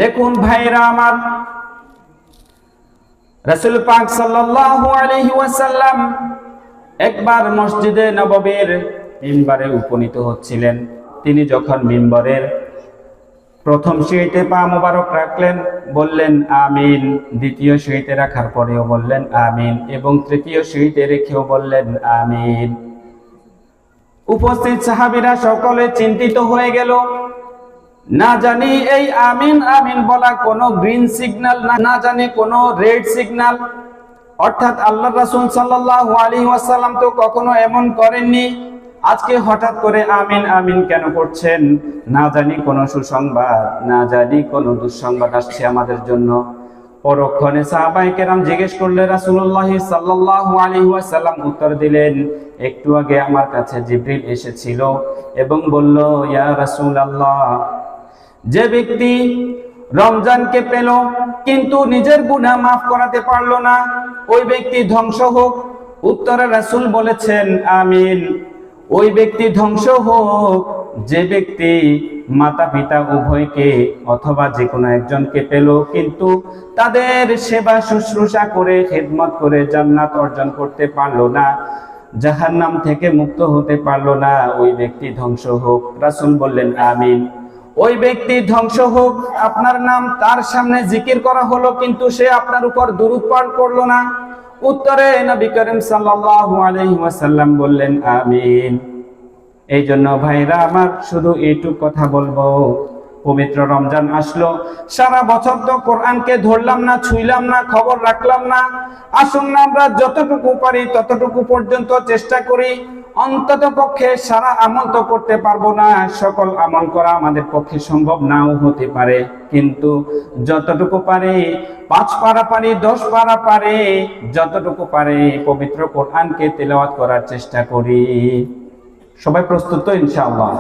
দেখুন ভাইরা আমার, রাসূল পাক সাল্লাল্লাহু আলাইহি ওয়াসাল্লাম একবার মসজিদে নববীর মিম্বারে উপনীত হচ্ছিলেন। তিনি যখন মিম্বরের প্রথম সিঁড়িতে পা মোবারক রাখলেন, বললেন আমিন। দ্বিতীয় সিঁড়িতে রাখার পরেও বললেন আমিন, এবং তৃতীয় সিঁড়িতে রেখেও বললেন আমিন। উপস্থিত সাহাবীরা সকলে চিন্তিত হয়ে গেল। না জানি এই আমিন আমিন বলা কোনো গ্রিন সিগন্যাল, না জানি কোনো রেড সিগন্যাল, অর্থাৎ আল্লাহ রাসূল সাল্লাল্লাহু আলাইহি ওয়াসাল্লাম তো কখনো এমন করেননি, আজকে হঠাৎ করে আমিন আমিন কেন করছেন? না জানি কোনো সুসংবাদ, না জানি কোনো দুঃসংবাদ আসছে আমাদের জন্য। পরক্ষণে সাহাবায়ে কেরাম জিজ্ঞেস করলে রাসূলুল্লাহ সাল্লাল্লাহু আলাইহি ওয়াসাল্লাম উত্তর দিলেন, একটু আগে আমার কাছে জিবরিল এসেছিল এবং বলল, ইয়া রাসূলুল্লাহ, যে ব্যক্তি রমজানকে পেল কিন্তু নিজের গুনাহ মাফ করাতে পারলো না, ওই ব্যক্তি ধ্বংস হোক। উত্তরে রাসূল বলেছেন আমিন। ওই ব্যক্তি ধ্বংস হোক যে ব্যক্তি মাতা পিতা উভয়কে অথবা যে কোনো একজনকে পেল কিন্তু তাদের সেবা শুশ্রূষা করে খেদমত করে জান্নাত অর্জন করতে পারলো না, জাহান্নাম থেকে মুক্ত হতে পারলো না, ওই ব্যক্তি ধ্বংস হোক। রাসূল বললেন আমিন। ওই ব্যক্তি ধ্বংস হোক, আপনার নাম তার সামনে জিকির করা হলো কিন্তু সে আপনার উপর দুরূদ পাঠ করলো না। উত্তরে নবী করিম সাল্লাল্লাহু আলাইহি ওয়াসাল্লাম বললেন আমিন। এই জন্য ভাইরা আমার, শুধু এইটুক কথা বলবো, পবিত্র রমজান আসলো, সারা বছর তো কোরআনকে ধরলাম না, ছুঁইলাম না, খবর রাখলাম না। আসুন না আমরা যতটুকু পারি ততটুকু পর্যন্ত চেষ্টা করি। অন্তত পক্ষে সারা আমল তো করতে পারবো না, সকল আমল করা আমাদের পক্ষে সম্ভব নাও হতে পারে, কিন্তু যতটুকু পারে, 5 পারা পারি, 10 পারা পারে, যতটুকু পারে পবিত্র কোরআনকে তেলাওয়াত করার চেষ্টা করি। সবাই প্রস্তুত তো ইনশাআল্লাহ?